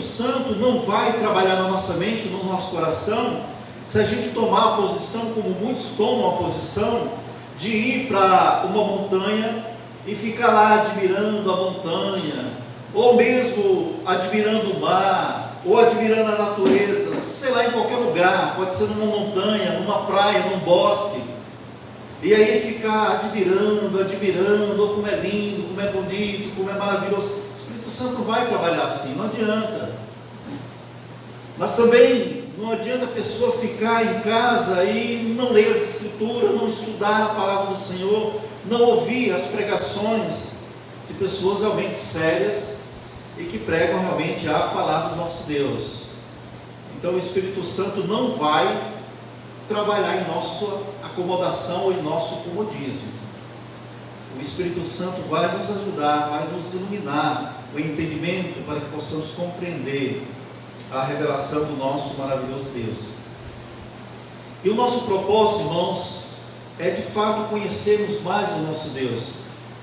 Espírito Santo não vai trabalhar na nossa mente, no nosso coração, se a gente tomar a posição, como muitos tomam a posição, de ir para uma montanha e ficar lá admirando a montanha, ou mesmo admirando o mar, ou admirando a natureza, sei lá, em qualquer lugar, pode ser numa montanha, numa praia, num bosque, e aí ficar admirando, como é lindo, como é bonito, como é maravilhoso. O Espírito Santo não vai trabalhar assim, não adianta. Mas também não adianta a pessoa ficar em casa e não ler as Escrituras, não estudar a palavra do Senhor, não ouvir as pregações de pessoas realmente sérias e que pregam realmente a palavra do nosso Deus. Então o Espírito Santo não vai trabalhar em nossa acomodação ou em nosso comodismo. O Espírito Santo vai nos ajudar, vai nos iluminar o entendimento para que possamos compreender a revelação do nosso maravilhoso Deus. E o nosso propósito, irmãos, é de fato conhecermos mais o nosso Deus,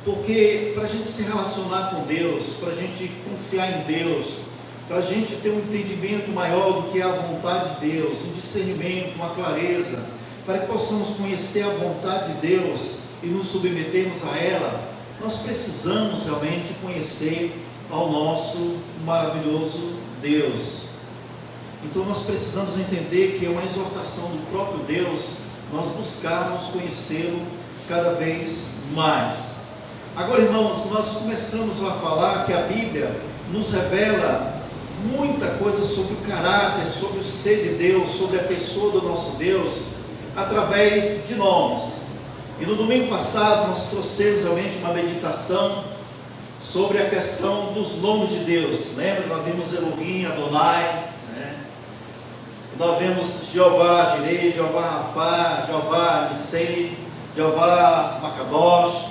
porque para a gente se relacionar com Deus, para a gente confiar em Deus, para a gente ter um entendimento maior do que é a vontade de Deus, um discernimento, uma clareza, para que possamos conhecer a vontade de Deus e nos submetermos a ela, nós precisamos realmente conhecer ao nosso maravilhoso Deus. Então nós precisamos entender que é uma exortação do próprio Deus, nós buscarmos conhecê-lo cada vez mais. Agora, irmãos, nós começamos a falar que a Bíblia nos revela muita coisa sobre o caráter, sobre o ser de Deus, sobre a pessoa do nosso Deus, através de nomes. E no domingo passado nós trouxemos realmente uma meditação sobre a questão dos nomes de Deus. Lembra? Nós vimos Elohim, Adonai, nós vemos Jeová Jireh, Jeová Rafá, Jeová Nisei, Jeová Makadosh,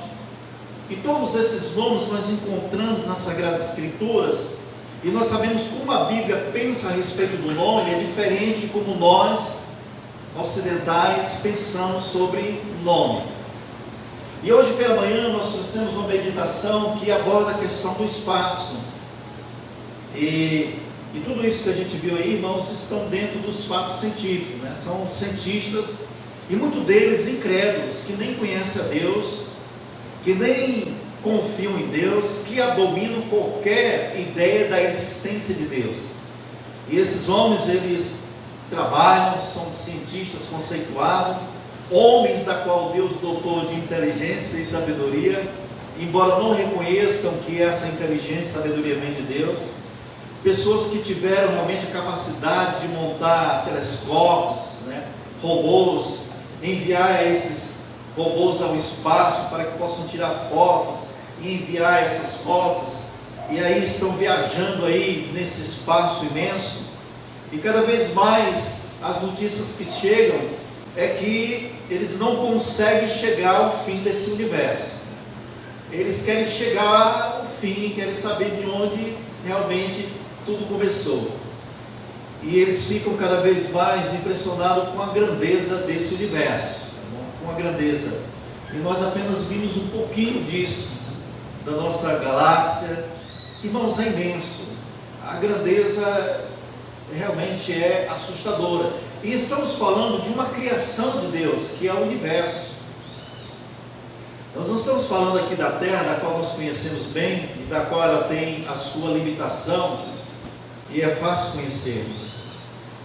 e todos esses nomes nós encontramos nas Sagradas Escrituras, e nós sabemos como a Bíblia pensa a respeito do nome, é diferente como nós, ocidentais, pensamos sobre nome. E hoje pela manhã nós trouxemos uma meditação que aborda a questão do espaço, e tudo isso que a gente viu aí, irmãos, estão dentro dos fatos científicos, né? São cientistas, e muitos deles incrédulos, que nem conhecem a Deus, que nem confiam em Deus, que abominam qualquer ideia da existência de Deus. E esses homens, eles trabalham, são cientistas conceituados, homens da qual Deus dotou de inteligência e sabedoria, embora não reconheçam que essa inteligência e sabedoria vem de Deus. Pessoas que tiveram realmente a capacidade de montar telescópios, robôs, enviar esses robôs ao espaço para que possam tirar fotos e enviar essas fotos, e aí estão viajando aí nesse espaço imenso, e cada vez mais as notícias que chegam é que eles não conseguem chegar ao fim desse universo. Eles querem chegar ao fim, querem saber de onde realmente tudo começou, e eles ficam cada vez mais impressionados com a grandeza desse universo, com a grandeza, e nós apenas vimos um pouquinho disso, da nossa galáxia. Irmãos, é imenso, a grandeza realmente é assustadora, e estamos falando de uma criação de Deus, que é o universo. Nós não estamos falando aqui da Terra, da qual nós conhecemos bem, e da qual ela tem a sua limitação, e é fácil conhecermos.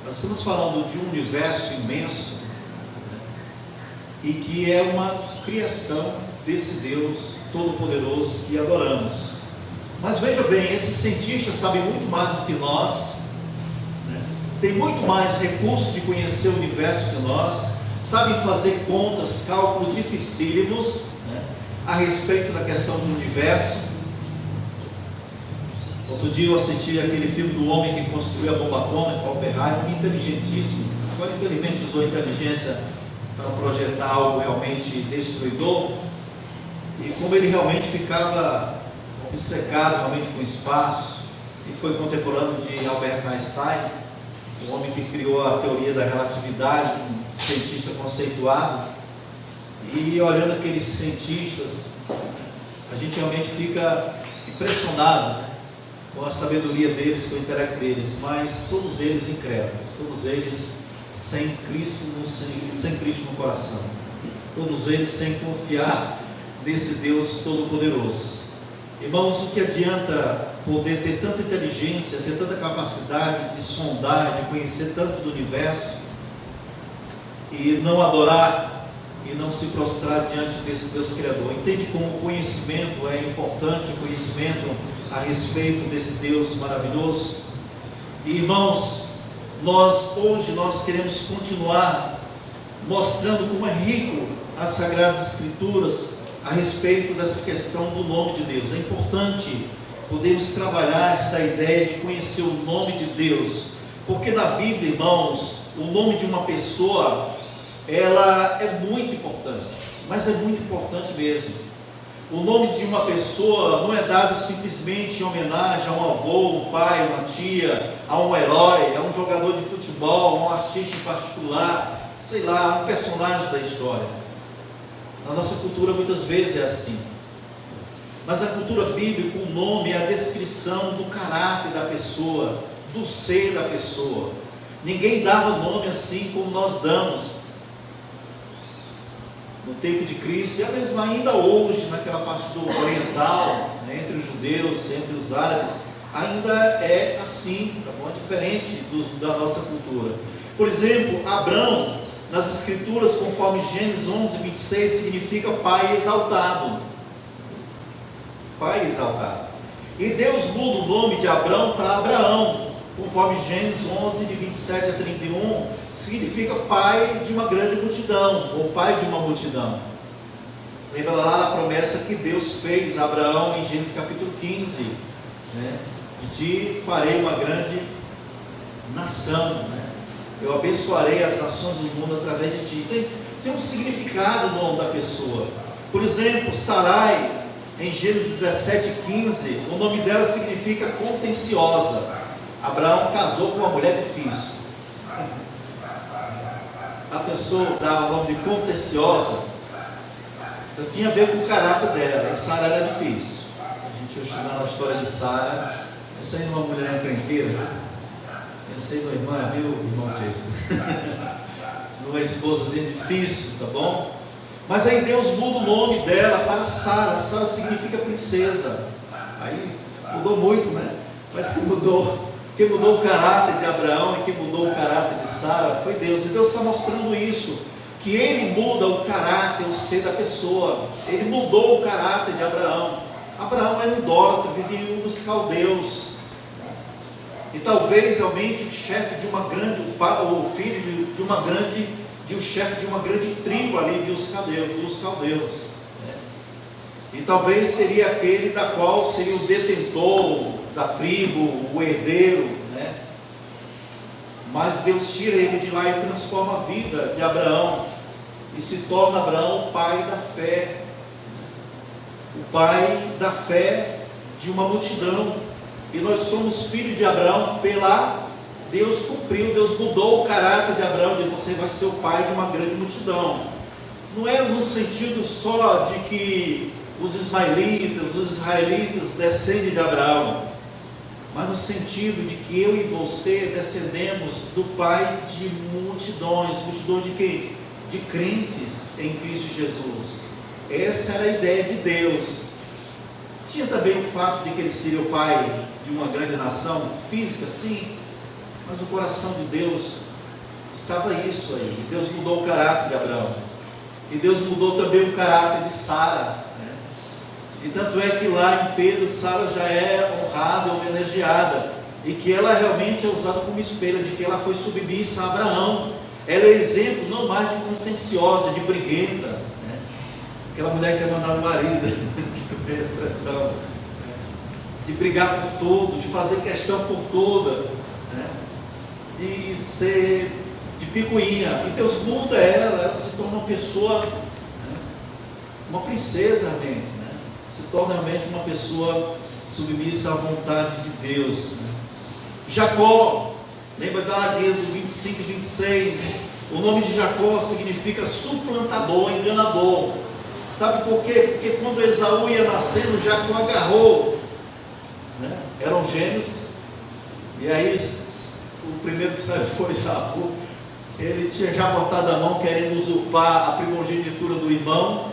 Nós estamos falando de um universo imenso, e que é uma criação desse Deus Todo-Poderoso que adoramos. Mas veja bem, esses cientistas sabem muito mais do que nós, tem muito mais recursos de conhecer o universo que nós, sabem fazer contas, cálculos dificílimos, a respeito da questão do universo. Outro dia eu assisti aquele filme do homem que construiu a bomba atômica, Oppenheimer, inteligentíssimo. Agora infelizmente usou a inteligência para projetar algo realmente destruidor, e como ele realmente ficava obcecado realmente com o espaço, e foi contemporâneo de Albert Einstein, o homem que criou a teoria da relatividade, um cientista conceituado. E olhando aqueles cientistas, a gente realmente fica impressionado, com a sabedoria deles, com o intelecto deles, mas todos eles incrédulos, todos eles sem Cristo no coração, todos eles sem confiar nesse Deus Todo-Poderoso. Irmãos, o que adianta poder ter tanta inteligência, ter tanta capacidade de sondar, de conhecer tanto do universo, e não adorar e não se prostrar diante desse Deus Criador? Entende como o conhecimento é importante, o conhecimento a respeito desse Deus maravilhoso? E, irmãos, hoje nós queremos continuar mostrando como é rico as Sagradas Escrituras a respeito dessa questão do nome de Deus. É importante podermos trabalhar essa ideia de conhecer o nome de Deus, porque na Bíblia, irmãos, o nome de uma pessoa, ela é muito importante, mas é muito importante mesmo. O nome de uma pessoa não é dado simplesmente em homenagem a um avô, um pai, uma tia, a um herói, a um jogador de futebol, a um artista em particular, sei lá, a um personagem da história. Na nossa cultura muitas vezes é assim. Mas na cultura bíblica, o nome é a descrição do caráter da pessoa, do ser da pessoa. Ninguém dava nome assim como nós damos no tempo de Cristo, e mesmo ainda hoje, naquela parte do oriental, né, entre os judeus, entre os árabes, ainda é assim, tá bom? É diferente da nossa cultura. Por exemplo, Abrão, nas Escrituras, conforme Gênesis 11:26, significa pai exaltado. Pai exaltado. E Deus muda o nome de Abrão para Abraão, conforme Gênesis 11, de 27 a 31, significa pai de uma grande multidão, ou pai de uma multidão. Lembra lá na promessa que Deus fez a Abraão em Gênesis capítulo 15, né? De ti farei uma grande nação, né? Eu abençoarei as nações do mundo através de ti. Tem um significado o nome da pessoa. Por exemplo, Sarai, em Gênesis 17:15, o nome dela significa contenciosa. Abraão casou com uma mulher difícil. A pessoa dava o nome de contenciosa, então tinha a ver com o caráter dela. E Sara era difícil. A gente vai estudar a história de Sara. Essa aí não é uma mulher encrenqueira. Essa aí não é irmã, viu, irmão Jason? Uma esposazinha difícil, tá bom? Mas aí Deus muda o nome dela para Sara. Sara significa princesa. Aí mudou muito, né? Mas quem mudou o caráter de Abraão e quem mudou o caráter de Sara foi Deus. E Deus está mostrando isso, que Ele muda o caráter, o ser da pessoa. Ele mudou o caráter de Abraão. Abraão era idólatra, vivia em um dos caldeus. E talvez realmente o chefe de uma grande, o filho de um chefe de uma grande tribo ali dos caldeus. E talvez seria aquele da qual seria o detentor da tribo, o herdeiro, né? Mas Deus tira ele de lá e transforma a vida de Abraão, e se torna Abraão o pai da fé, o pai da fé de uma multidão. E nós somos filhos de Abraão Deus cumpriu, Deus mudou o caráter de Abraão, e você vai ser o pai de uma grande multidão. Não é no sentido só de que os ismaelitas, os israelitas descendem de Abraão, mas no sentido de que eu e você descendemos do pai de multidões de quem? De crentes em Cristo Jesus. Essa era a ideia de Deus. Tinha também o fato de que ele seria o pai de uma grande nação física, sim, mas o coração de Deus estava isso aí. Deus mudou o caráter de Abraão, e Deus mudou também o caráter de Sara, né? E tanto é que lá em Pedro, Sara já é honrada, homenageada, e que ela realmente é usada como espelho de que ela foi submissa a Abraão. Ela é exemplo não mais de contenciosa, de briguenta, né? Aquela mulher que quer mandar o marido, essa expressão, de brigar por tudo, de fazer questão por toda, né? De ser de picuinha. E Deus muda ela se torna uma pessoa, né? Uma princesa realmente, né? Se torna realmente uma pessoa submissa à vontade de Deus, né? Jacó, lembra da Êxodo 25 e 26, o nome de Jacó significa suplantador, enganador. Sabe por quê? Porque quando Esaú ia nascendo, Jacó agarrou né? Eram gêmeos, e aí o primeiro que saiu foi Esaú. Ele tinha já botado a mão querendo usurpar a primogenitura do irmão,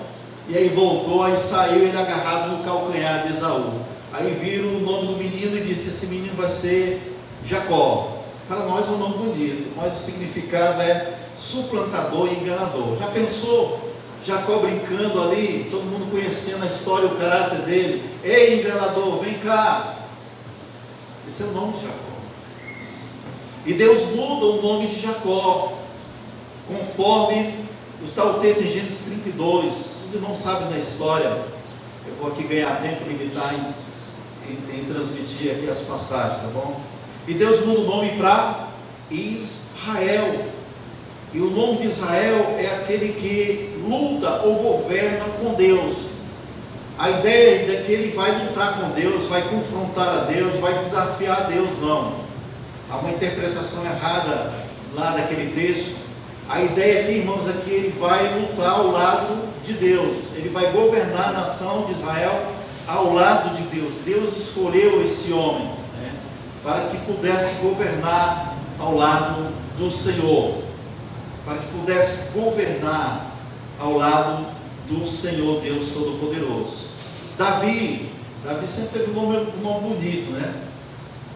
e aí voltou, aí saiu ele agarrado no calcanhar de Esaú. Aí viram o nome do menino e disse: esse menino vai ser Jacó. Para nós é um nome bonito, mas o significado é suplantador e enganador. Já pensou Jacó brincando ali, todo mundo conhecendo a história e o caráter dele? Ei, enganador, vem cá. Esse é o nome de Jacó. E Deus muda o nome de Jacó, conforme está o texto em Gênesis 32. Os irmãos sabem da história. Eu vou aqui ganhar tempo, limitar em transmitir aqui as passagens, tá bom? E Deus muda o nome para Israel. E o nome de Israel é aquele que luta ou governa com Deus. A ideia é que ele vai lutar com Deus, vai confrontar a Deus, vai desafiar a Deus, não. Há uma interpretação errada lá daquele texto. A ideia aqui, irmãos, é que ele vai lutar ao lado de Deus. Ele vai governar a nação de Israel ao lado de Deus. Deus escolheu esse homem, né, para que pudesse governar ao lado do Senhor. Para que pudesse governar ao lado do Senhor Deus Todo-Poderoso. Davi sempre teve um nome bonito, né?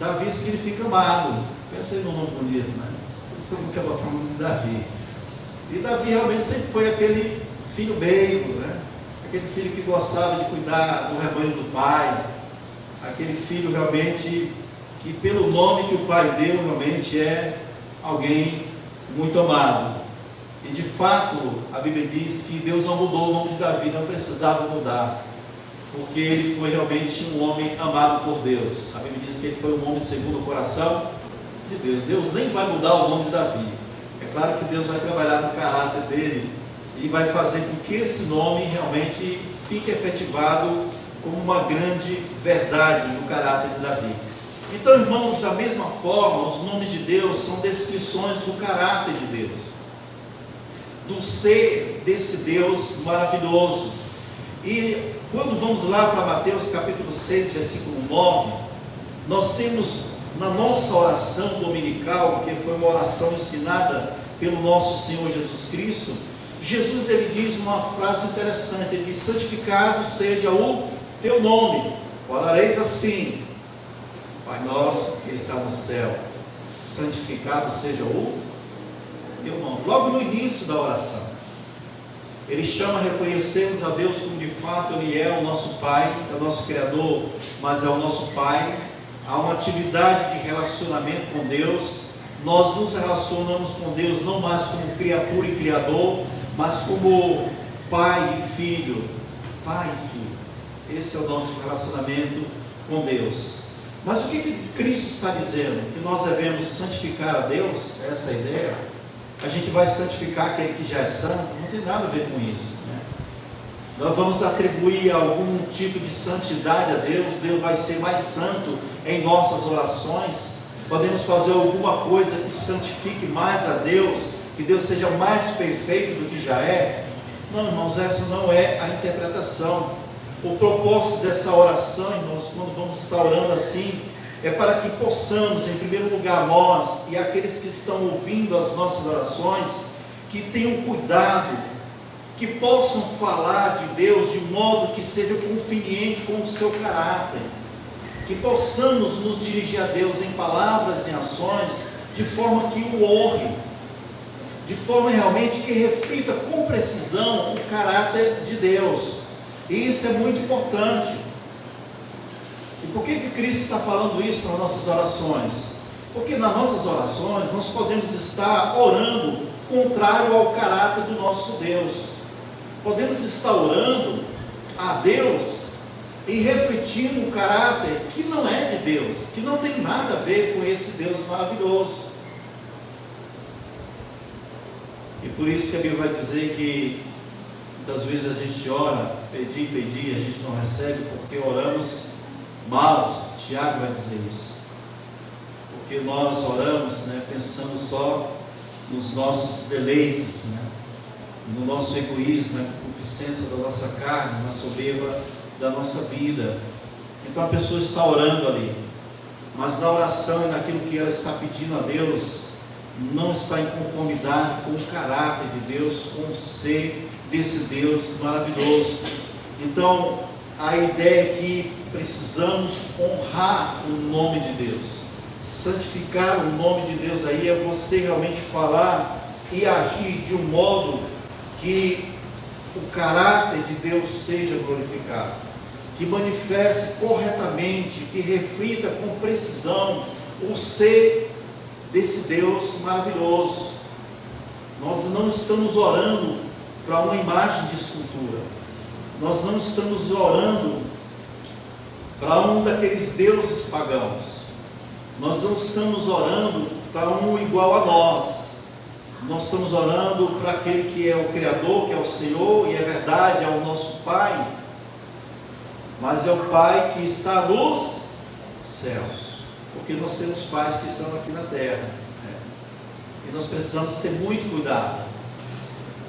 Davi significa amado. Pensa aí no nome bonito, né? Todo mundo quer botar o nome de Davi. E Davi realmente sempre foi aquele filho meigo, né? Aquele filho que gostava de cuidar do rebanho do pai. Aquele filho realmente que, pelo nome que o pai deu, realmente é alguém muito amado. E de fato, a Bíblia diz que Deus não mudou o nome de Davi, não precisava mudar, porque ele foi realmente um homem amado por Deus. A Bíblia diz que ele foi um homem segundo o coração de Deus. Deus nem vai mudar o nome de Davi. É claro que Deus vai trabalhar no caráter dele e vai fazer com que esse nome realmente fique efetivado como uma grande verdade no caráter de Davi. Então, irmãos, da mesma forma, os nomes de Deus são descrições do caráter de Deus, do ser desse Deus maravilhoso. E quando vamos lá para Mateus capítulo 6, versículo 9, nós temos na nossa oração dominical, que foi uma oração ensinada pelo nosso Senhor Jesus Cristo, Jesus ele diz uma frase interessante, ele diz: santificado seja o teu nome. Orareis assim: Pai nosso que está no céu, santificado seja o teu nome. Logo no início da oração, ele chama a reconhecermos a Deus como de fato Ele é o nosso Pai, é o nosso Criador, mas é o nosso Pai. Há uma atividade de relacionamento com Deus. Nós nos relacionamos com Deus não mais como criatura e criador, mas como pai e filho. Pai e filho. Esse é o nosso relacionamento com Deus. Mas o que Cristo está dizendo? Que nós devemos santificar a Deus? Essa é a ideia. A gente vai santificar aquele que já é santo? Não tem nada a ver com isso, né? Nós vamos atribuir algum tipo de santidade a Deus. Deus vai ser mais santo em nossas orações. Podemos fazer alguma coisa que santifique mais a Deus, que Deus seja mais perfeito do que já é? Não, irmãos, essa não é a interpretação. O propósito dessa oração, irmãos, quando vamos estar orando assim, é para que possamos, em primeiro lugar, nós e aqueles que estão ouvindo as nossas orações, que tenham cuidado, que possam falar de Deus de modo que seja conveniente com o seu caráter, que possamos nos dirigir a Deus em palavras e ações, de forma que o honre, de forma realmente que reflita com precisão o caráter de Deus. E isso é muito importante. E por que Cristo está falando isso nas nossas orações? Porque nas nossas orações nós podemos estar orando contrário ao caráter do nosso Deus. Podemos estar orando a Deus e refletindo um caráter que não é de Deus, que não tem nada a ver com esse Deus maravilhoso. E por isso que a Bíblia vai dizer que muitas vezes a gente ora, pedir, a gente não recebe porque oramos mal. Tiago vai dizer isso, porque nós oramos, pensando só nos nossos deleites, no nosso egoísmo, na concupiscência da nossa carne, na soberba da nossa vida. Então a pessoa está orando ali, mas na oração e naquilo que ela está pedindo a Deus, não está em conformidade com o caráter de Deus, com o ser desse Deus maravilhoso. Então a ideia é que precisamos honrar o nome de Deus, santificar o nome de Deus. Aí é você realmente falar e agir de um modo que o caráter de Deus seja glorificado, que manifeste corretamente, que reflita com precisão o ser desse Deus maravilhoso. Nós não estamos orando para uma imagem de escultura, nós não estamos orando para um daqueles deuses pagãos, nós não estamos orando para um igual a nós. Nós estamos orando para aquele que é o Criador, que é o Senhor, e é verdade, é o nosso Pai, mas é o Pai que está nos céus, porque nós temos pais que estão aqui na terra, e nós precisamos ter muito cuidado,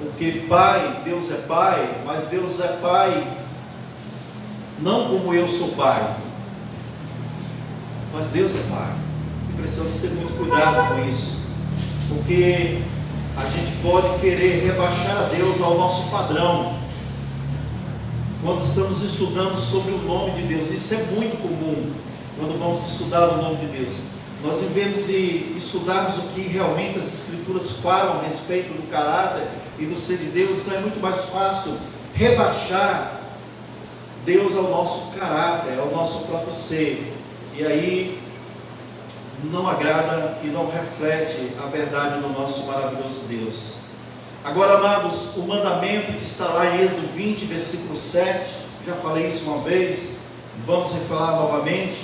porque Pai, Deus é Pai, mas Deus é Pai não como eu sou Pai, mas Deus é Pai, e precisamos ter muito cuidado com isso, porque a gente pode querer rebaixar a Deus ao nosso padrão, quando estamos estudando sobre o nome de Deus. Isso é muito comum, quando vamos estudar o nome de Deus. Nós, em vez de estudarmos o que realmente as Escrituras falam a respeito do caráter e do ser de Deus, então é muito mais fácil rebaixar Deus ao nosso caráter, ao nosso próprio ser, e aí não agrada e não reflete a verdade do nosso maravilhoso Deus. Agora, amados, o mandamento que está lá em Êxodo 20, versículo 7, já falei isso uma vez, vamos refalar novamente,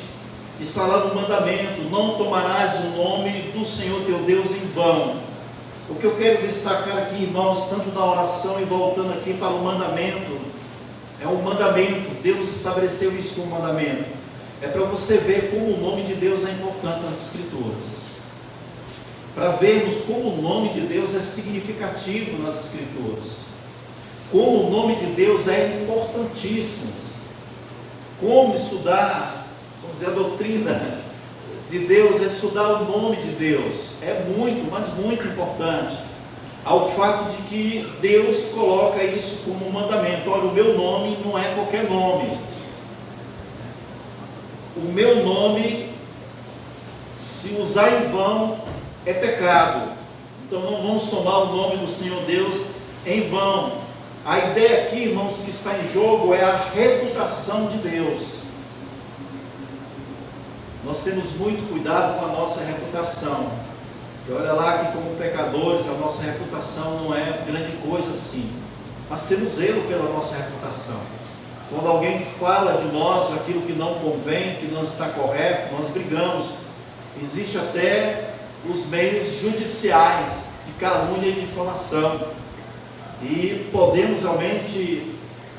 está lá no mandamento: não tomarás o nome do Senhor teu Deus em vão. O que eu quero destacar aqui, irmãos, tanto na oração e voltando aqui para o mandamento, é um mandamento, Deus estabeleceu isso como mandamento. É para você ver como o nome de Deus é importante nas Escrituras, para vermos como o nome de Deus é significativo nas Escrituras, como o nome de Deus é importantíssimo, como estudar, vamos dizer, a doutrina de Deus, é estudar o nome de Deus, é muito, mas muito importante, ao fato de que Deus coloca isso como um mandamento. Olha, o meu nome não é qualquer nome. O meu nome, se usar em vão, é pecado. Então não vamos tomar o nome do Senhor Deus em vão. A ideia aqui, irmãos, que está em jogo é a reputação de Deus. Nós temos muito cuidado com a nossa reputação. E olha lá que, como pecadores, a nossa reputação não é grande coisa assim, mas temos zelo pela nossa reputação. Quando alguém fala de nós aquilo que não convém, que não está correto, nós brigamos. Existe até os meios judiciais de calúnia e difamação, e podemos realmente,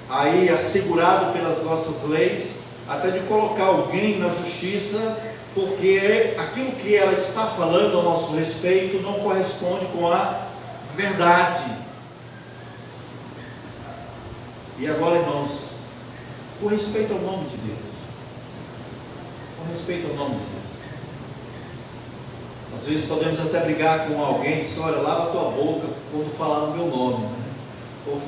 aí assegurado pelas nossas leis, até de colocar alguém na justiça, porque aquilo que ela está falando a nosso respeito não corresponde com a verdade. E agora, irmãos, com respeito ao nome de Deus, com respeito ao nome de Deus, às vezes podemos até brigar com alguém e dizer: olha, lava a tua boca quando falar no meu nome, né? ou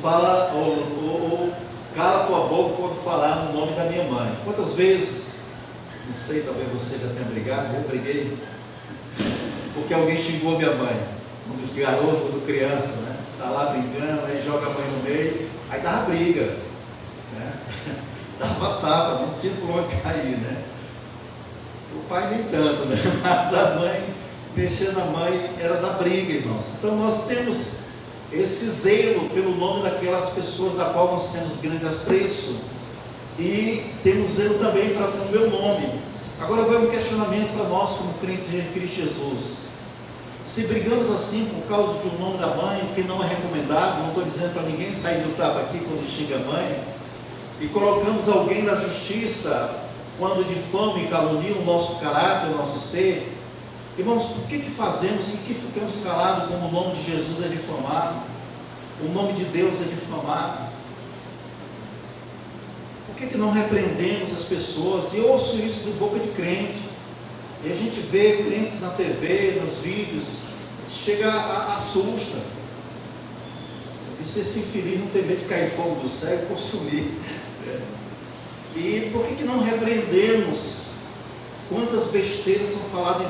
cala a tua boca quando falar no nome da minha mãe. Quantas vezes, não sei, talvez você já tenha brigado, eu briguei porque alguém xingou minha mãe, quando garoto, quando criança, né? Está lá brincando, aí joga a mãe no meio, aí dava briga, né? Dava tapa, não tinha por onde cair, né? O pai nem tanto, né? Mas a mãe, deixando a mãe, era da briga, irmãos. Então nós temos esse zelo pelo nome daquelas pessoas da qual nós temos grande apreço, e temos zelo também para o meu nome. Agora vai um questionamento para nós como crentes em Cristo Jesus: se brigamos assim por causa do nome da mãe, o que não é recomendável, não estou dizendo para ninguém sair do tapa aqui quando xinga a mãe, e colocamos alguém na justiça quando difama e calunia o nosso caráter, o nosso ser, irmãos, por que fazemos e que ficamos calados como o nome de Jesus é difamado, o nome de Deus é difamado? Por que não repreendemos as pessoas? E eu ouço isso de boca de crente, e a gente vê crentes na TV, nos vídeos, chega a assusta. E se esse infeliz não tem medo de cair fogo do céu e consumir. E por que não repreendemos? Quantas besteiras são faladas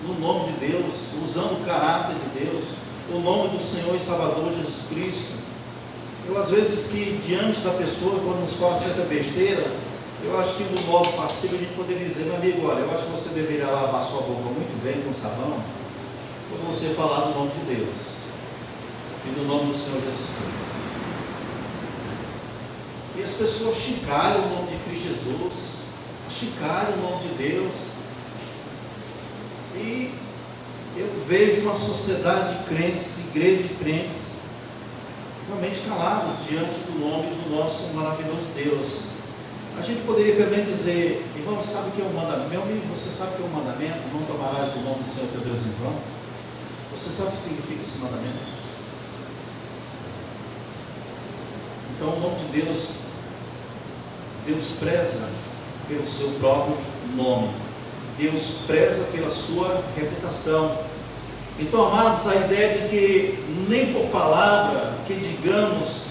no nome de Deus, usando o caráter de Deus, o nome do Senhor e Salvador Jesus Cristo. Eu às vezes que diante da pessoa, quando nos fala certa besteira, eu acho que no modo passivo a gente poderia dizer: meu amigo, olha, eu acho que você deveria lavar sua boca muito bem com sabão, quando você falar no nome de Deus e no nome do Senhor Jesus Cristo. E as pessoas chicaram o nome de Cristo Jesus, chicaram o nome de Deus. E eu vejo uma sociedade de crentes, igreja de crentes, realmente calados diante do nome do nosso maravilhoso Deus. A gente poderia também dizer: irmão, sabe o que é um mandamento? Meu amigo, você sabe o que é um mandamento? Não tomarás o nome do Senhor teu Deus em vão? Você sabe o que significa esse mandamento? Então, o nome de Deus, Deus preza pelo seu próprio nome. Deus preza pela sua reputação. Então, amados, a ideia de que nem por palavra que digamos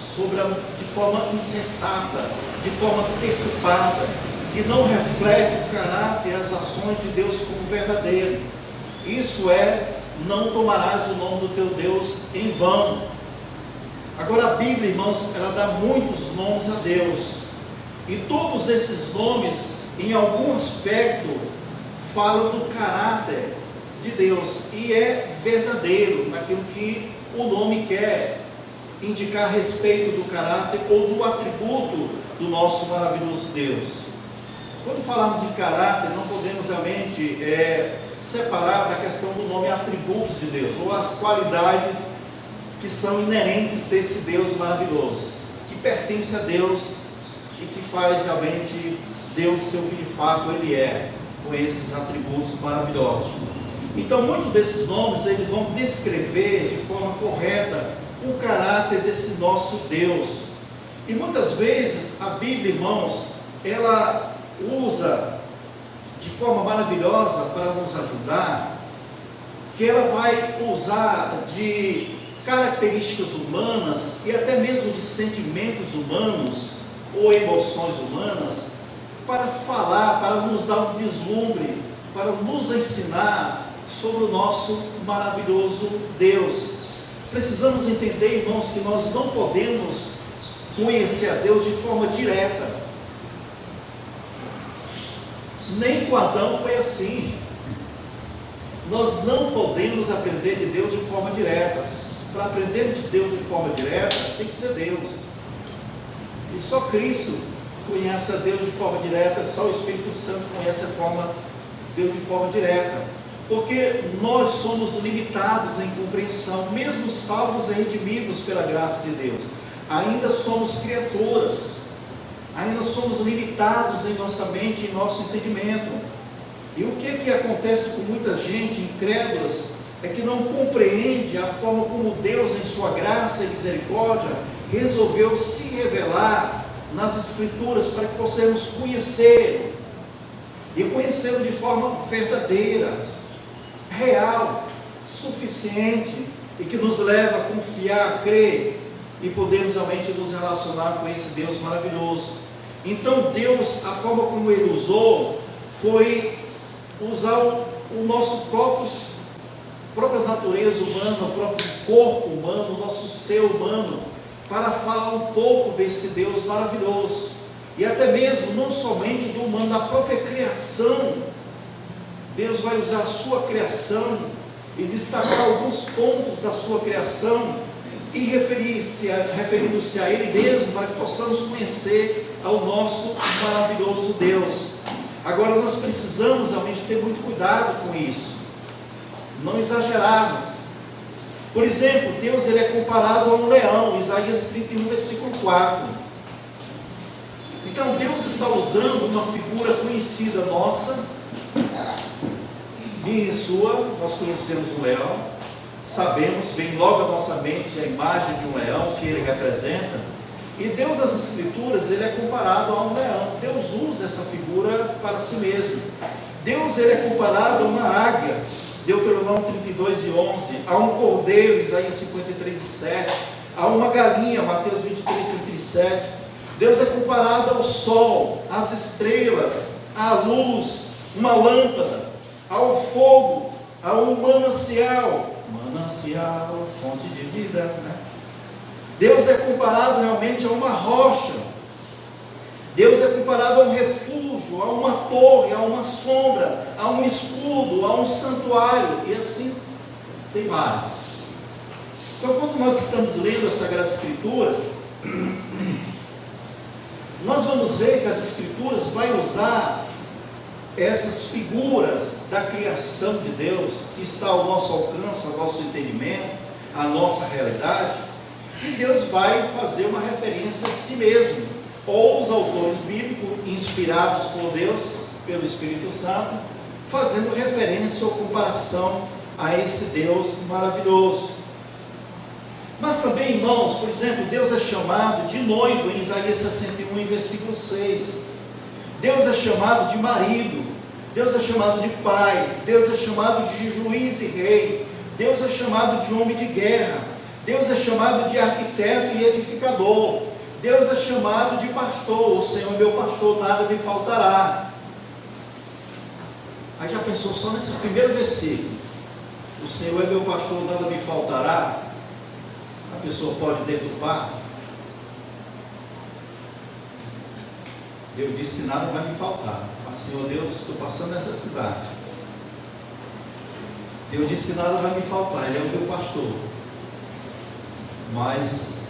de forma insensata, de forma perturbada, que não reflete o caráter e as ações de Deus como verdadeiro. Isso é: não tomarás o nome do teu Deus em vão. Agora, a Bíblia, irmãos, ela dá muitos nomes a Deus, e todos esses nomes, em algum aspecto, falam do caráter de Deus, e é verdadeiro naquilo que o nome quer indicar a respeito do caráter ou do atributo do nosso maravilhoso Deus. Quando falamos de caráter, não podemos realmente separar da questão do nome atributo de Deus, ou as qualidades que são inerentes desse Deus maravilhoso, que pertence a Deus e que faz realmente Deus ser o que de fato Ele é, com esses atributos maravilhosos. Então, muitos desses nomes eles vão descrever de forma correta o caráter desse nosso Deus. E muitas vezes a Bíblia, irmãos, ela usa de forma maravilhosa para nos ajudar, que ela vai usar de características humanas e até mesmo de sentimentos humanos ou emoções humanas, para falar, para nos dar um vislumbre, para nos ensinar sobre o nosso maravilhoso Deus. Precisamos entender, irmãos, que nós não podemos conhecer a Deus de forma direta. Nem com Adão foi assim. Nós não podemos aprender de Deus de forma direta. Para aprender de Deus de forma direta, tem que ser Deus. E só Cristo conhece a Deus de forma direta, só o Espírito Santo conhece Deus de forma direta. Porque nós somos limitados em compreensão, mesmo salvos e redimidos pela graça de Deus. Ainda somos criaturas, ainda somos limitados em nossa mente e em nosso entendimento. E o que acontece com muita gente incrédulas é que não compreende a forma como Deus, em sua graça e misericórdia, resolveu se revelar nas Escrituras para que possamos conhecê-lo, e conhecê-lo de forma verdadeira, real, suficiente, e que nos leva a confiar, a crer, e podemos realmente nos relacionar com esse Deus maravilhoso. Então Deus, a forma como Ele usou, foi usar o nosso própria natureza humana, o próprio corpo humano, o nosso ser humano, para falar um pouco desse Deus maravilhoso, e até mesmo, não somente do humano, da própria criação. Deus vai usar a sua criação e destacar alguns pontos da sua criação e referindo-se a Ele mesmo, para que possamos conhecer ao nosso maravilhoso Deus. Agora, nós precisamos realmente ter muito cuidado com isso, não exagerarmos. Por exemplo, Deus ele é comparado a um leão, Isaías 31, versículo 4. Então Deus está usando uma figura conhecida nossa, minha e sua. Nós conhecemos o leão, sabemos, vem logo à nossa mente a imagem de um leão que ele representa, E Deus das Escrituras, ele é comparado a um leão. Deus usa essa figura para si mesmo. Deus, ele é comparado a uma águia, Deuteronômio 32:11, a um cordeiro, Isaías 53:7, a uma galinha, Mateus 23:37. Deus é comparado ao sol, às estrelas, à luz, uma lâmpada, ao fogo, a um manancial, fonte de vida, né? Deus é comparado realmente a uma rocha. Deus é comparado a um refúgio, a uma torre, a uma sombra, a um escudo, a um santuário, e assim tem vários. Então, quando nós estamos lendo as Sagradas Escrituras, nós vamos ver que as Escrituras vai usar essas figuras da criação de Deus, que está ao nosso alcance, ao nosso entendimento, à nossa realidade, e Deus vai fazer uma referência a si mesmo, ou os autores bíblicos, inspirados por Deus, pelo Espírito Santo, fazendo referência ou comparação a esse Deus maravilhoso. Mas também, irmãos, por exemplo, Deus é chamado de noivo em Isaías 61, em versículo 6. Deus é chamado de marido, Deus é chamado de pai, Deus é chamado de juiz e rei, Deus é chamado de homem de guerra, Deus é chamado de arquiteto e edificador, Deus é chamado de pastor. O Senhor é meu pastor, nada me faltará. Aí já pensou só nesse primeiro versículo? O Senhor é meu pastor, nada me faltará. A pessoa pode deturpar. Deus disse que nada vai me faltar. Mas, Senhor Deus, estou passando necessidade. Deus disse que nada vai me faltar, Ele é o meu pastor. Mas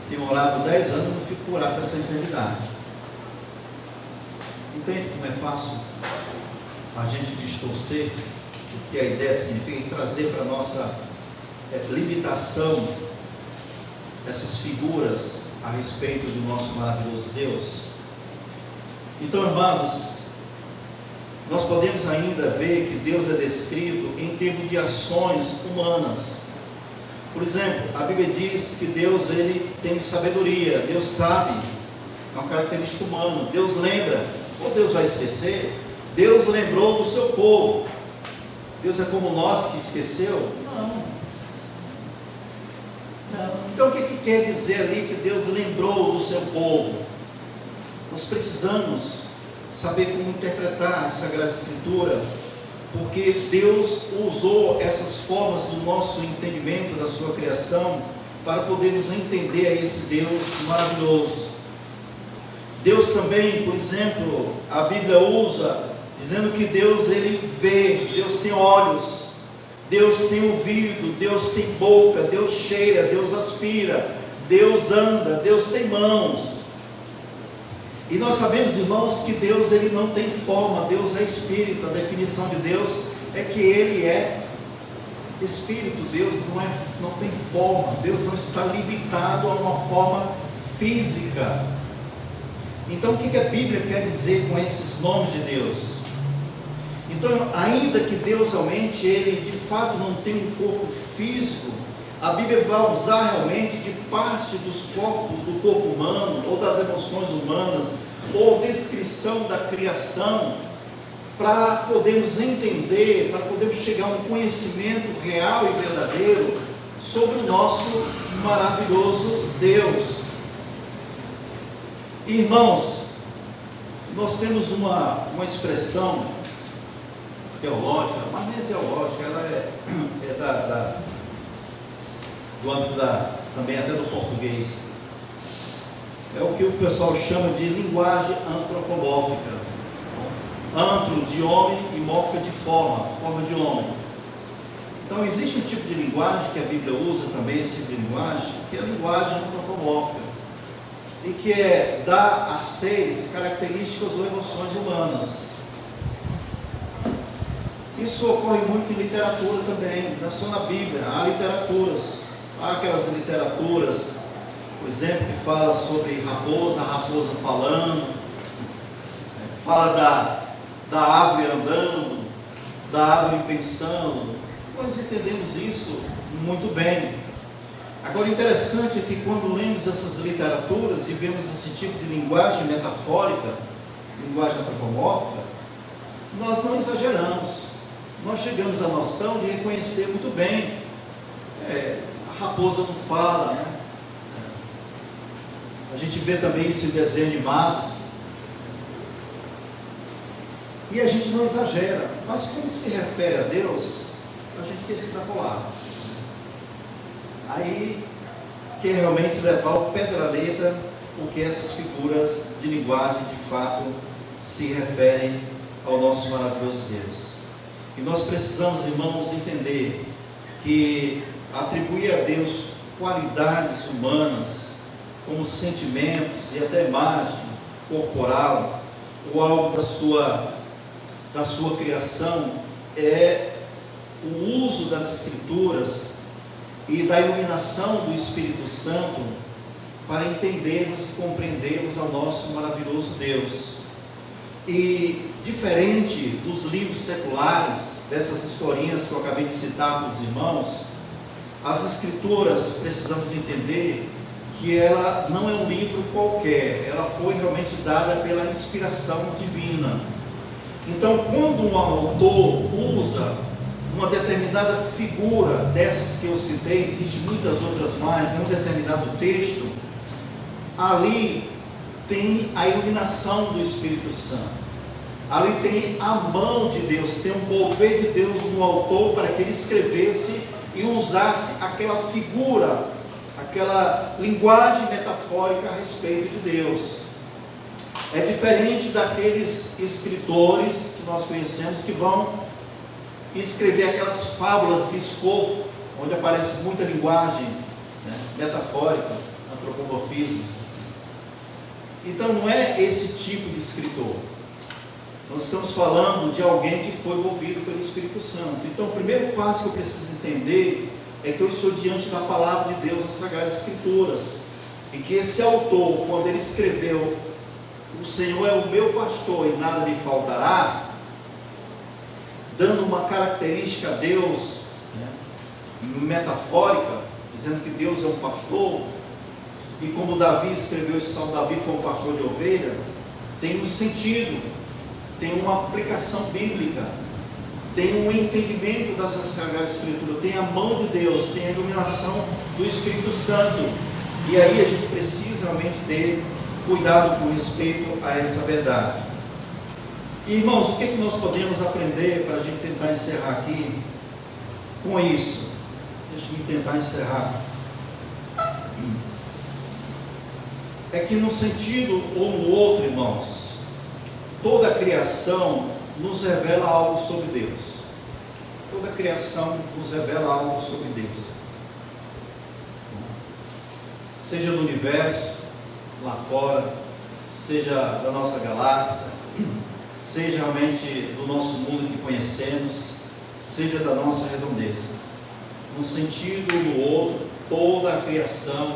tenho orado 10 anos e não fico curado dessa enfermidade. Entende como é fácil a gente distorcer o que a ideia significa e trazer para a nossa limitação essas figuras a respeito do nosso maravilhoso Deus? Então, irmãos, nós podemos ainda ver que Deus é descrito em termos de ações humanas. Por exemplo, a Bíblia diz que Deus, ele tem sabedoria, Deus sabe, é uma característica humana. Deus lembra, ou Deus vai esquecer? Deus lembrou do seu povo. Deus é como nós que esqueceu? Não. Então o que quer dizer ali que Deus lembrou do seu povo? Nós precisamos saber como interpretar a Sagrada Escritura, porque Deus usou essas formas do nosso entendimento da sua criação para podermos entender a esse Deus maravilhoso. Deus também, por exemplo, a Bíblia usa dizendo que Deus, ele vê, Deus tem olhos, Deus tem ouvido, Deus tem boca, Deus cheira, Deus aspira, Deus anda, Deus tem mãos. E nós sabemos, irmãos, que Deus, ele não tem forma, Deus é Espírito. A definição de Deus é que Ele é Espírito. Deus não tem forma, Deus não está limitado a uma forma física. Então o que a Bíblia quer dizer com esses nomes de Deus? Então, ainda que Deus realmente, Ele de fato não tem um corpo físico, a Bíblia vai usar realmente de parte do corpo humano, ou das emoções humanas, ou descrição da criação, para podermos entender, para podermos chegar a um conhecimento real e verdadeiro sobre o nosso maravilhoso Deus. Irmãos, nós temos uma expressão teológica, mas nem é teológica, ela é do âmbito também até do português. É o que o pessoal chama de linguagem antropomórfica. Antro de homem e mórfica de forma de homem. Então existe um tipo de linguagem que a Bíblia usa também, esse tipo de linguagem, que é a linguagem antropomórfica, e que dá a seres características ou emoções humanas. Isso ocorre muito em literatura também, não só na Bíblia. Há literaturas, há aquelas literaturas, por exemplo, que fala sobre a raposa falando, fala da árvore andando, da árvore pensando. Nós entendemos isso muito bem. Agora, interessante é que quando lemos essas literaturas e vemos esse tipo de linguagem metafórica, linguagem antropomórfica, nós não exageramos. Nós chegamos à noção de reconhecer muito bem. A raposa não fala, né? A gente vê também esse desenho animados. E a gente não exagera. Mas quando se refere a Deus, a gente quer extrapolar. Aí quer realmente levar ao pé da letra o que essas figuras de linguagem de fato se referem ao nosso maravilhoso Deus. E nós precisamos, irmãos, entender que atribuir a Deus qualidades humanas, como sentimentos e até imagem corporal, ou algo da sua criação, é o uso das Escrituras e da iluminação do Espírito Santo para entendermos e compreendermos ao nosso maravilhoso Deus. E diferente dos livros seculares, dessas historinhas que eu acabei de citar para os irmãos, as Escrituras, precisamos entender que ela não é um livro qualquer, ela foi realmente dada pela inspiração divina. Então, quando um autor usa uma determinada figura dessas que eu citei, existem muitas outras mais, em um determinado texto, ali tem a iluminação do Espírito Santo, ali tem a mão de Deus, tem um mover de Deus no autor para que ele escrevesse e usasse aquela figura, aquela linguagem metafórica a respeito de Deus. É diferente daqueles escritores que nós conhecemos que vão escrever aquelas fábulas de Escopo, onde aparece muita linguagem, né, metafórica, antropomorfismo. Então não é esse tipo de escritor. Nós estamos falando de alguém que foi movido pelo Espírito Santo. Então o primeiro passo que eu preciso entender é que eu estou diante da palavra de Deus, nas Sagradas Escrituras, e que esse autor, quando ele escreveu "O Senhor é o meu pastor e nada me faltará", dando uma característica a Deus, né, metafórica, dizendo que Deus é um pastor, e como Davi escreveu esse salmo, Davi foi um pastor de ovelha, tem um sentido, tem uma aplicação bíblica, tem um entendimento das Sagradas Escrituras, tem a mão de Deus, tem a iluminação do Espírito Santo, e aí a gente precisa realmente ter cuidado com respeito a essa verdade. E, irmãos, o que nós podemos aprender para a gente tentar encerrar aqui com isso? Deixa eu tentar encerrar. É que num sentido ou no outro, irmãos, toda a criação nos revela algo sobre Deus. Toda a criação nos revela algo sobre Deus. Seja no universo, lá fora, seja da nossa galáxia, seja realmente do nosso mundo que conhecemos, seja da nossa redondeza. Num sentido ou no outro, toda a criação,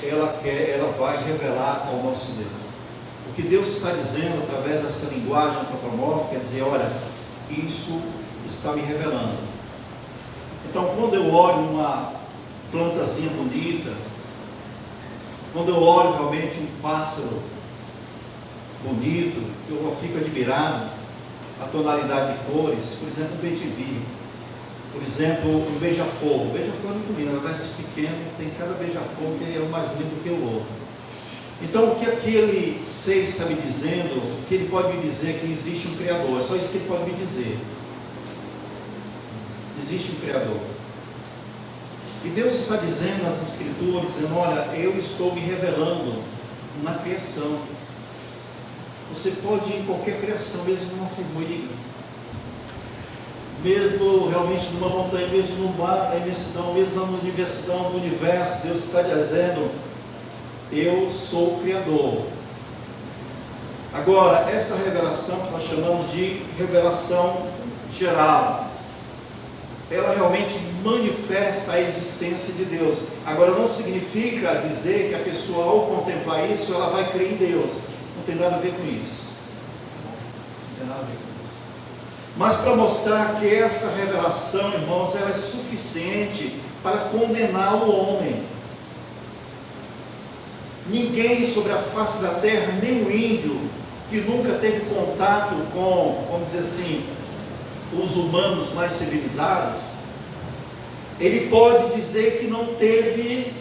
ela vai revelar ao nosso Deus. O que Deus está dizendo através dessa linguagem antropomórfica é dizer: olha, isso está me revelando. Então, quando eu olho uma plantazinha bonita, quando eu olho realmente um pássaro bonito, eu fico admirado, a tonalidade de cores, por exemplo, um bem-te-vi, por exemplo, um beija-flor. O beija-flor é muito lindo, ela parece pequeno, tem cada beija-flor que é um mais lindo que o outro. Então, o que aquele ser está me dizendo, o que ele pode me dizer é que existe um Criador, é só isso que ele pode me dizer. Existe um Criador. E Deus está dizendo nas Escrituras, dizendo: olha, eu estou me revelando na criação. Você pode ir em qualquer criação, mesmo numa formiga, mesmo realmente numa montanha, mesmo no mar, na imensidão, mesmo na universidade do universo, Deus está dizendo: eu sou o Criador. Agora, essa revelação que nós chamamos de revelação geral, ela realmente manifesta a existência de Deus. Agora, não significa dizer que a pessoa, ao contemplar isso, ela vai crer em Deus. Não tem nada a ver com isso. Não tem nada a ver com isso. Mas para mostrar que essa revelação, irmãos, ela é suficiente para condenar o homem. Ninguém sobre a face da terra, nem o índio, que nunca teve contato com, vamos dizer assim, os humanos mais civilizados, ele pode dizer que não teve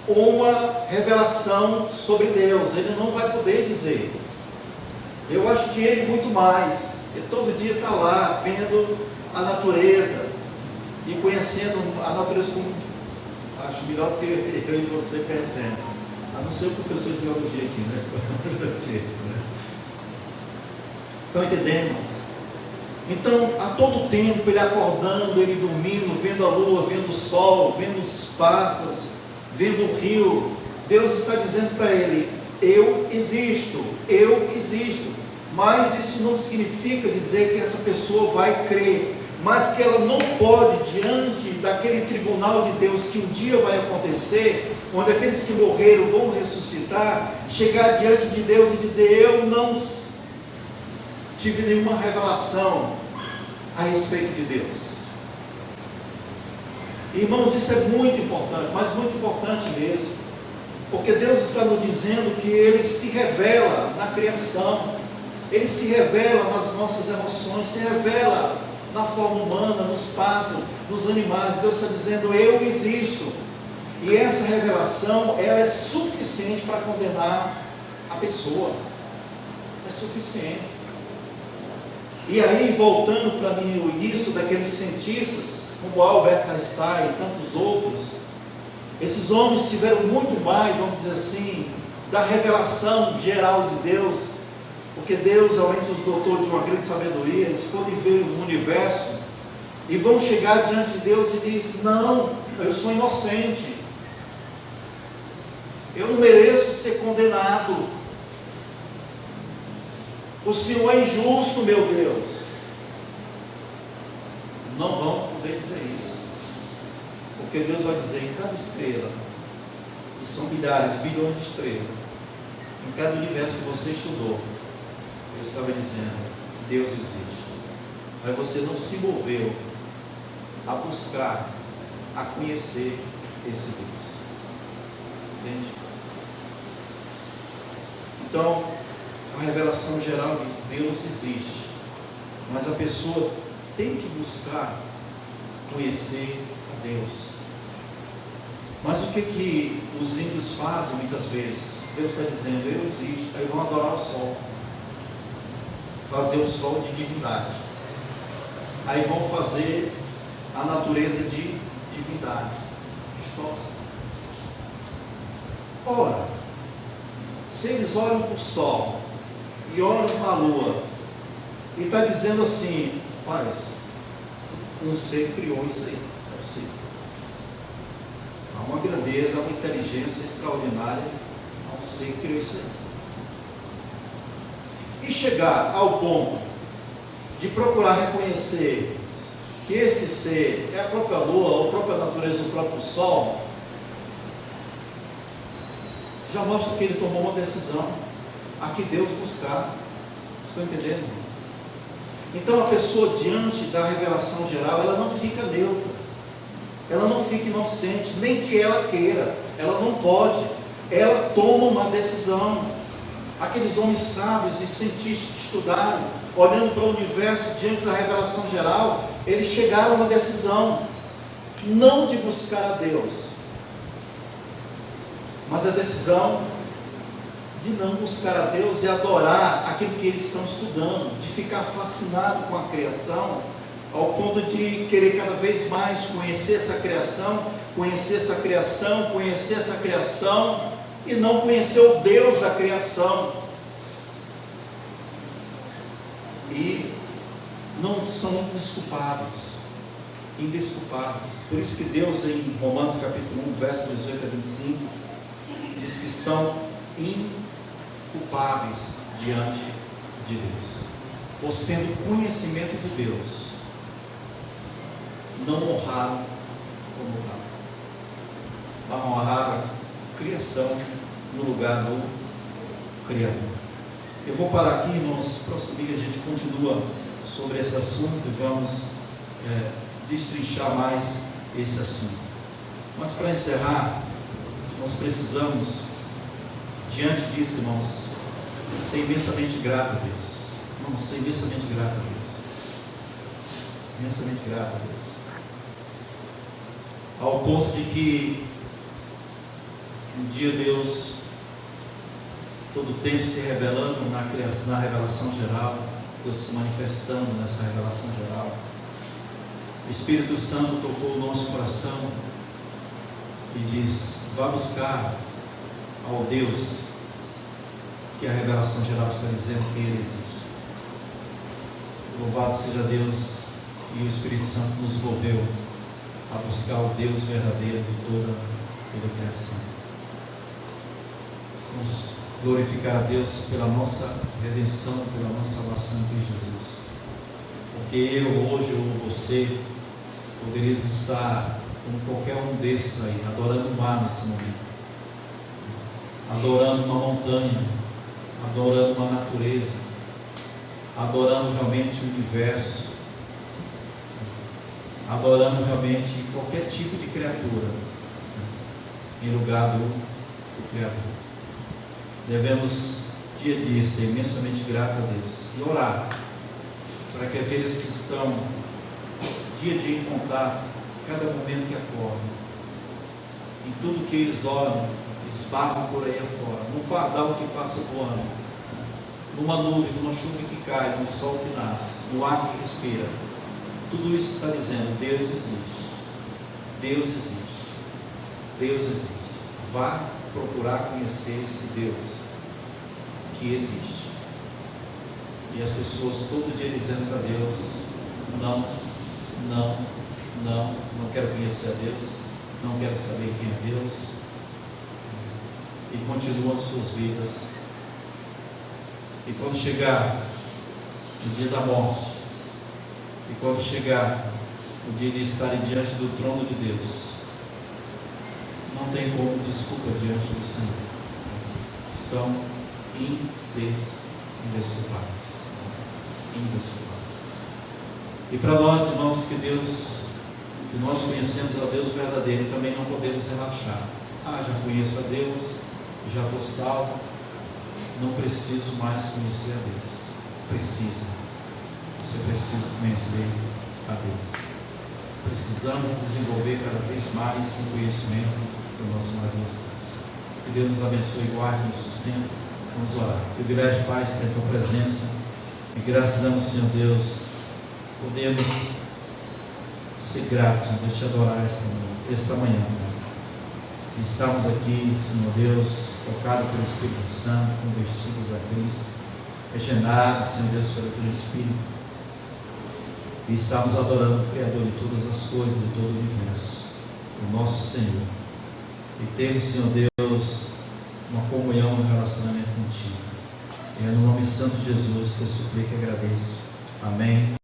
uma revelação sobre Deus. Ele não vai poder dizer. Eu acho que ele muito mais. Ele todo dia está lá vendo a natureza e conhecendo a natureza como, acho melhor que eu e você pensemos. A não ser o professor de biologia aqui, né? Estão entendendo, irmãos? Então, a todo tempo, ele acordando, ele dormindo, vendo a lua, vendo o sol, vendo os pássaros, vendo o rio, Deus está dizendo para ele: eu existo, mas isso não significa dizer que essa pessoa vai crer, mas que ela não pode, diante daquele tribunal de Deus que um dia vai acontecer, onde aqueles que morreram vão ressuscitar, chegar diante de Deus e dizer: eu não tive nenhuma revelação a respeito de Deus. Irmãos, isso é muito importante, mas muito importante mesmo, porque Deus está nos dizendo que Ele se revela na criação, Ele se revela nas nossas emoções, se revela na forma humana, nos pássaros, nos animais. Deus está dizendo: eu existo, e essa revelação, ela é suficiente para condenar a pessoa, é suficiente. E aí, voltando para mim o início daqueles cientistas, como Albert Einstein e tantos outros, esses homens tiveram muito mais, vamos dizer assim, da revelação geral de Deus, porque Deus, além dos doutores de uma grande sabedoria, eles podem ver o universo e vão chegar diante de Deus e diz: não, eu sou inocente, eu não mereço ser condenado, o Senhor é injusto, meu Deus. Não vão poder dizer isso, porque Deus vai dizer: em cada estrela, e são milhares, bilhões de estrelas, em cada universo que você estudou, eu estava dizendo: Deus existe, mas você não se moveu a buscar, a conhecer esse Deus. Entende? Então, a revelação geral diz: Deus existe, mas a pessoa tem que buscar conhecer a Deus. Mas o que os índios fazem muitas vezes? Deus está dizendo: eu existo, aí vão adorar o sol, fazer o sol de divindade, aí vão fazer a natureza de divindade. Distorce. Ora, se eles olham para o sol e olham para a lua e está dizendo assim: rapaz, um ser criou isso aí, é possível. Há uma grandeza, há uma inteligência extraordinária, há um ser que criou isso aí. E chegar ao ponto de procurar reconhecer que esse ser é a própria lua, a própria natureza, o próprio sol, já mostra que ele tomou uma decisão a que Deus buscar. Estão entendendo? Então a pessoa, diante da revelação geral, ela não fica neutra, ela não fica inocente, nem que ela queira, ela não pode, ela toma uma decisão. Aqueles homens sábios e cientistas que estudaram, olhando para o universo diante da revelação geral, eles chegaram a uma decisão, não de buscar a Deus, mas a decisão de não buscar a Deus e adorar aquilo que eles estão estudando, de ficar fascinado com a criação, ao ponto de querer cada vez mais conhecer essa criação, e não conhecer o Deus da criação, e não são indesculpáveis. Por isso que Deus, em Romanos capítulo 1, versos 18 a 25, diz que são inculpáveis diante de Deus, pois tendo conhecimento de Deus, não honraram como honraram, mas honraram a criação no lugar do Criador. Eu vou parar aqui, irmãos. Próximo dia a gente continua sobre esse assunto e vamos destrinchar mais esse assunto. Mas para encerrar, nós precisamos diante disso, irmãos, ser imensamente grato a Deus. Vamos ser imensamente grato a Deus. Imensamente grato a Deus. Ao ponto de que um dia Deus, todo o tempo se revelando na criação, na revelação geral, Deus se manifestando nessa revelação geral. O Espírito Santo tocou o nosso coração e diz: vá buscar ao Deus que a revelação geral está dizendo que Ele existe. Louvado seja Deus, e o Espírito Santo nos envolveu a buscar o Deus verdadeiro de toda a criação. Vamos glorificar a Deus pela nossa redenção, pela nossa salvação em Cristo Jesus. Porque eu, hoje, ou você, poderíamos estar como qualquer um desses aí, adorando o mar nesse momento, adorando uma montanha, adorando uma natureza, adorando realmente o universo, adorando realmente qualquer tipo de criatura, em lugar do Criador. Devemos, dia a dia, ser imensamente gratos a Deus e orar para que aqueles que estão dia a dia em contato, cada momento que acordam, em tudo que eles olham, esbarram por aí afora, num pardal que passa voando, numa nuvem, numa chuva que cai, num sol que nasce, no ar que respira, tudo isso está dizendo: Deus existe, Deus existe, Deus existe. Vá procurar conhecer esse Deus que existe. E as pessoas todo dia dizendo para Deus: não quero conhecer a Deus, não quero saber quem é Deus, e continuam as suas vidas. E quando chegar o dia da morte, e quando chegar o dia de estarem diante do trono de Deus, não tem como desculpa diante do Senhor. São indesculpáveis. E para nós, irmãos, que nós conhecemos a Deus verdadeiro e também não podemos relaxar. Já conheço a Deus, já estou salvo, não preciso mais conhecer a Deus. Você precisa conhecer a Deus. Precisamos desenvolver cada vez mais o conhecimento do nosso maravilhoso Deus. Que Deus nos abençoe, guarde, nos sustente. Vamos orar. Privilégio, Pai, estar em tua presença. E graças damos, Senhor Deus, podemos ser gratos, Senhor Deus, te adorar esta manhã, Pai. Estamos aqui, Senhor Deus, tocados pelo Espírito Santo, convertidos a Cristo, regenerados, Senhor Deus, pelo teu Espírito. E estamos adorando o Criador de todas as coisas, de todo o universo, o nosso Senhor. E temos, Senhor Deus, uma comunhão, um relacionamento contigo. E é no nome santo de Jesus que eu suplico e agradeço. Amém.